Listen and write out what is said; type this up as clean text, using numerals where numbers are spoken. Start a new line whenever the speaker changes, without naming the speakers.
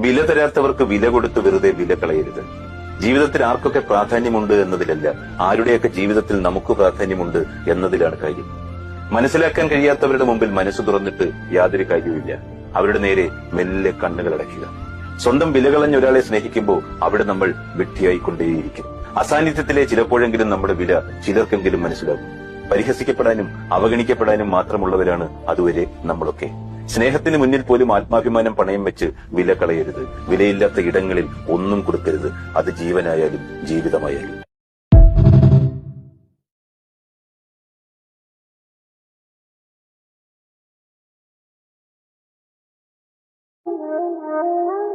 വില തരാത്തവർക്ക് വില കൊടുത്ത് വെറുതെ വില കളയരുത്. ജീവിതത്തിൽ ആർക്കൊക്കെ പ്രാധാന്യമുണ്ട് എന്നതിലല്ല, ആരുടെയൊക്കെ ജീവിതത്തിൽ നമുക്ക് പ്രാധാന്യമുണ്ട് എന്നതിലാണ് കാര്യം. മനസ്സിലാക്കാൻ കഴിയാത്തവരുടെ മുമ്പിൽ മനസ്സ് തുറന്നിട്ട് യാതൊരു കാര്യവുമില്ല. അവരുടെ നേരെ മെല്ലെ കണ്ണുകൾ അടയ്ക്കുക. സ്വന്തം വിലകളഞ്ഞ ഒരാളെ സ്നേഹിക്കുമ്പോൾ അവിടെ നമ്മൾ വെട്ടിയായിക്കൊണ്ടേയിരിക്കും. അസാന്നിധ്യത്തിലെ ചിലപ്പോഴെങ്കിലും നമ്മുടെ വില ചിലർക്കെങ്കിലും മനസ്സിലാകും. പരിഹസിക്കപ്പെടാനും അവഗണിക്കപ്പെടാനും മാത്രമുള്ളവരാണ് അതുവരെ നമ്മളൊക്കെ. സ്നേഹത്തിന് മുന്നിൽ പോലും ആത്മാഭിമാനം പണയം വെച്ച് വില കളയരുത്. വിലയില്ലാത്ത ഇടങ്ങളിൽ ഒന്നും കൊടുക്കരുത്. അത് ജീവനായാലും ജീവിതമായാലും.
Thank you.